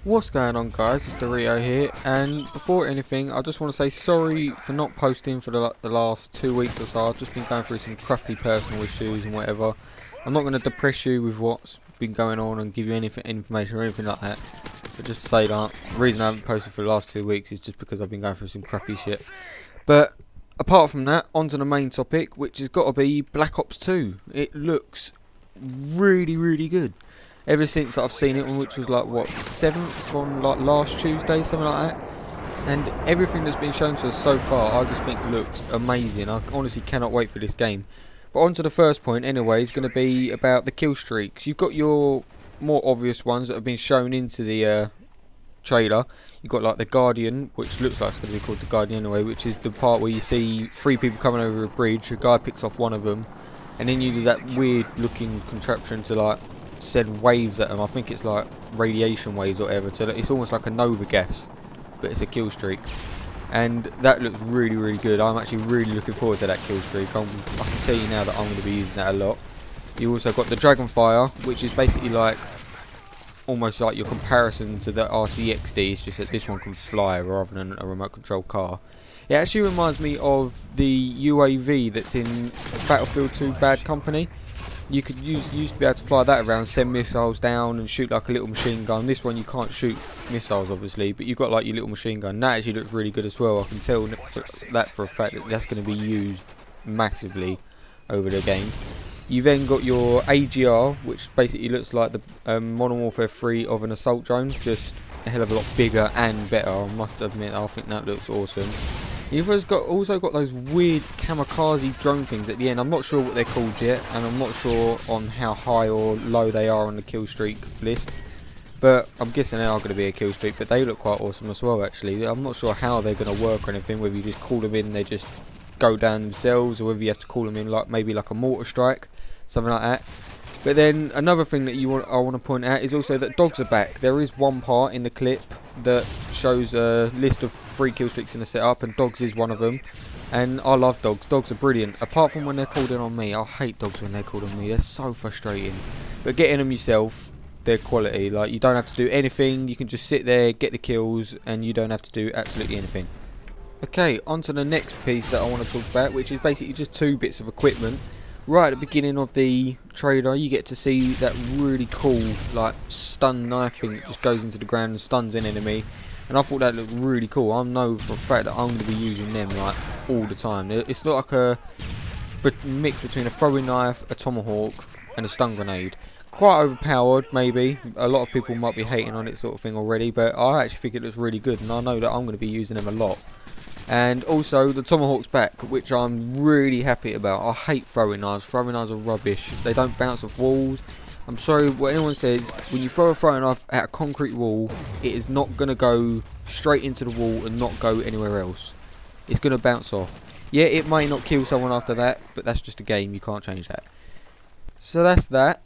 What's going on, guys? It's Dorito here, and before anything I just want to say sorry for not posting for the last 2 weeks or so. I've just been going through some crappy personal issues and whatever. I'm not going to depress you with what's been going on and give you any information or anything like that, but just to say that the reason I haven't posted for the last 2 weeks is just because I've been going through some crappy shit. But apart from that, on to the main topic, which has got to be Black Ops 2. It looks really good. Ever since I've seen it, which was like what, 7th on like last Tuesday, something like that, and everything that's been shown to us so far, I just think looks amazing. I honestly cannot wait for this game. But on to the first point anyway, is going to be about the kill streaks. You've got your more obvious ones that have been shown into the trailer. You've got like the Guardian, which looks like it's going to be called the Guardian anyway, which is the part where you see 3 people coming over a bridge, a guy picks off one of them, and then you do that weird looking contraption to like send waves at them. I think it's like radiation waves or whatever, so it's almost like a nova gas, but it's a kill streak, and that looks really good. I'm actually really looking forward to that kill streak. I can tell you now that I'm going to be using that a lot. You also got the Dragonfire, which is basically like almost like your comparison to the RCXD. It's just that this one can fly rather than a remote control car. It actually reminds me of the UAV that's in Battlefield 2 Bad Company. You could used to be able to fly that around, send missiles down and shoot like a little machine gun. This one you can't shoot missiles obviously, but you've got like your little machine gun. That actually looks really good as well. I can tell that for a fact that that's going to be used massively over the game. You then got your AGR, which basically looks like the Modern Warfare 3 of an assault drone, just a hell of a lot bigger and better. I must admit, I think that looks awesome. You've also got those weird kamikaze drone things at the end. I'm not sure what they're called yet, and I'm not sure on how high or low they are on the kill streak list, but I'm guessing they are going to be a kill streak. But they look quite awesome as well actually. I'm not sure how they're going to work or anything, whether you just call them in, they just go down themselves, or whether you have to call them in like maybe like a mortar strike, something like that. But then another thing that I want to point out is also that dogs are back. There is one part in the clip that shows a list of 3 kill streaks in the setup, and dogs is one of them. And I love dogs. Dogs are brilliant. Apart from when they're called in on me. I hate dogs when they're called on me. They're so frustrating. But getting them yourself, they're quality. Like, you don't have to do anything. You can just sit there, get the kills, and you don't have to do absolutely anything. Okay, on to the next piece that I want to talk about, which is basically just 2 bits of equipment. Right at the beginning of the trailer, you get to see that really cool like stun knife thing that just goes into the ground and stuns an enemy, and I thought that looked really cool. I know for a fact that I'm going to be using them like all the time. It's like a mix between a throwing knife, a tomahawk, and a stun grenade. Quite overpowered maybe. A lot of people might be hating on it sort of thing already, but I actually think it looks really good, and I know that I'm going to be using them a lot. And also the Tomahawk's back, which I'm really happy about. I hate throwing knives. Throwing knives are rubbish. They don't bounce off walls. I'm sorry what anyone says, when you throw a throwing knife at a concrete wall, it is not going to go straight into the wall and not go anywhere else. It's going to bounce off. Yeah, it may not kill someone after that, but that's just a game. You can't change that. So that's that.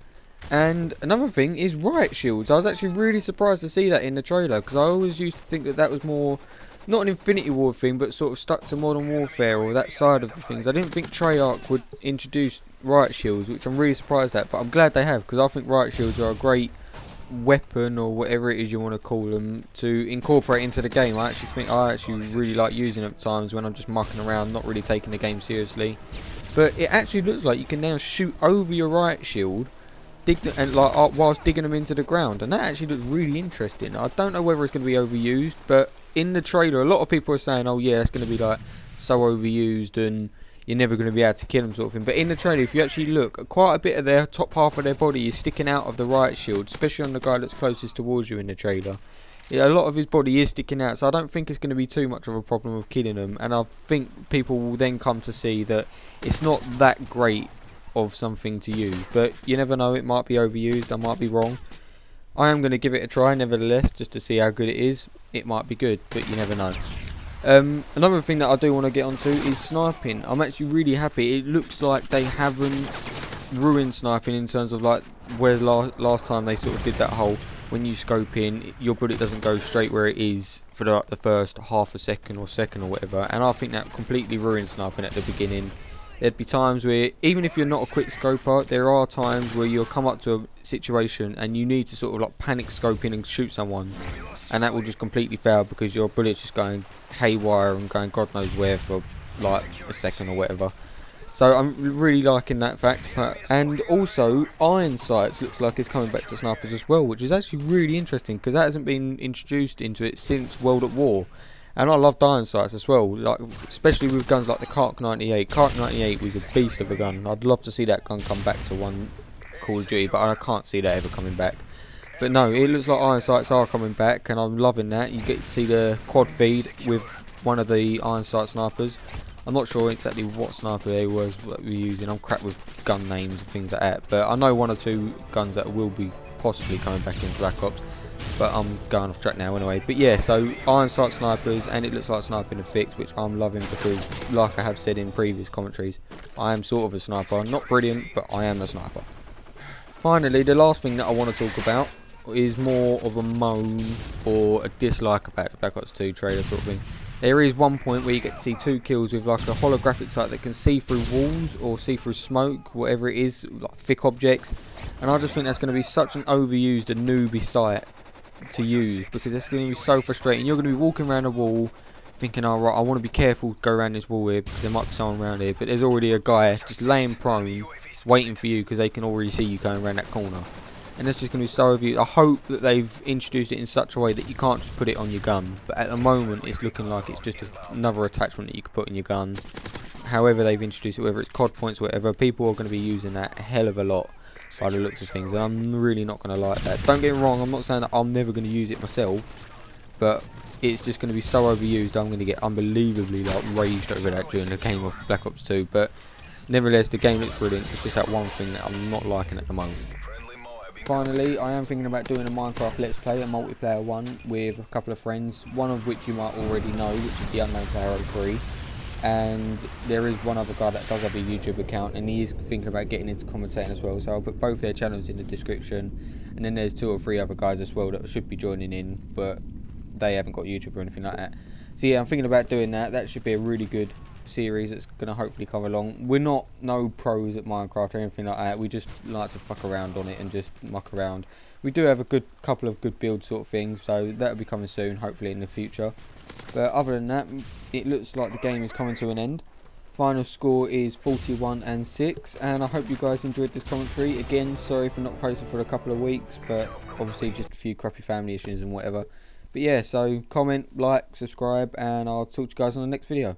And another thing is riot shields. I was actually really surprised to see that in the trailer, because I always used to think that that was more not an Infinity War thing, but sort of stuck to Modern Warfare or that side of the things. I didn't think Treyarch would introduce riot shields, which I'm really surprised at, but I'm glad they have, because I think riot shields are a great weapon, or whatever it is you want to call them, to incorporate into the game. I actually really like using them at times when I'm just mucking around, not really taking the game seriously. But it actually looks like you can now shoot over your riot shield, whilst digging them into the ground, and that actually looks really interesting. I don't know whether it's going to be overused, but in the trailer a lot of people are saying, oh yeah, that's going to be like so overused and you're never going to be able to kill them sort of thing. But in the trailer, if you actually look, quite a bit of their top half of their body is sticking out of the riot shield, especially on the guy that's closest towards you in the trailer. Yeah, a lot of his body is sticking out, so I don't think it's going to be too much of a problem of killing them, and I think people will then come to see that it's not that great of something to use. But you never know, it might be overused, I might be wrong. I am going to give it a try nevertheless, just to see how good it is. It might be good, but you never know. Another thing that I do want to get onto is sniping. I'm actually really happy. It looks like they haven't ruined sniping in terms of like where last time they sort of did that whole, when you scope in, your bullet doesn't go straight where it is for the first half a second or second or whatever. And I think that completely ruined sniping at the beginning. there'd be times where, even if you're not a quick scoper, there are times where you'll come up to a situation and you need to sort of like panic scope in and shoot someone, and that will just completely fail because your bullet's just going haywire and going God knows where for like a second or whatever. So I'm really liking that fact. And also iron sights looks like it's coming back to snipers as well, which is actually really interesting because that hasn't been introduced into it since World at War. And I loved iron sights as well, like especially with guns like the Kark 98. Kark 98 was a beast of a gun. I'd love to see that gun come back to one Call of Duty, but I can't see that ever coming back. But no, it looks like iron sights are coming back, and I'm loving that. You get to see the quad feed with one of the iron sight snipers. I'm not sure exactly what sniper they was that we're using. I'm crap with gun names and things like that, but I know one or two guns that will be possibly coming back in Black Ops. But I'm going off track now anyway. But yeah, so iron sight snipers, and it looks like sniping a fix, which I'm loving because, like I have said in previous commentaries, I am sort of a sniper. Not brilliant, but I am a sniper. Finally, the last thing that I want to talk about is more of a moan or a dislike about the Black Ops 2 trailer sort of thing. There is one point where you get to see 2 kills with like a holographic sight that can see through walls or see through smoke, whatever it is, like thick objects. And I just think that's going to be such an overused and newbie sight to use, because it's going to be so frustrating. You're going to be walking around a wall thinking, oh right, I want to be careful to go around this wall here because there might be someone around here, but there's already a guy just laying prone waiting for you because they can already see you going around that corner. And it's just going to be so overused. I hope that they've introduced it in such a way that you can't just put it on your gun, but at the moment it's looking like it's just another attachment that you could put on your gun. However they've introduced it, whether it's COD points or whatever, people are going to be using that a hell of a lot by the looks of things, and I'm really not going to like that. Don't get me wrong, I'm not saying that I'm never going to use it myself, but it's just going to be so overused. I'm going to get unbelievably like raged over that during the game of Black Ops 2, but nevertheless the game looks brilliant. It's just that one thing that I'm not liking at the moment. Finally, I am thinking about doing a Minecraft Let's Play, a multiplayer one with a couple of friends, one of which you might already know, which is the Unknown Player 03. And there is one other guy that does have a YouTube account, and he is thinking about getting into commentating as well, so I'll put both their channels in the description. And then there's 2 or 3 other guys as well that should be joining in, but they haven't got YouTube or anything like that. So yeah, I'm thinking about doing that. That should be a really good series that's going to hopefully come along. We're not no pros at Minecraft or anything like that. We just like to fuck around on it and just muck around. We do have a couple of good build sort of things, so that'll be coming soon, hopefully in the future. But other than that, it looks like the game is coming to an end. Final score is 41-6, and I hope you guys enjoyed this commentary. Again, sorry for not posting for a couple of weeks, but obviously just a few crappy family issues and whatever. But yeah, so comment, like, subscribe, and I'll talk to you guys on the next video.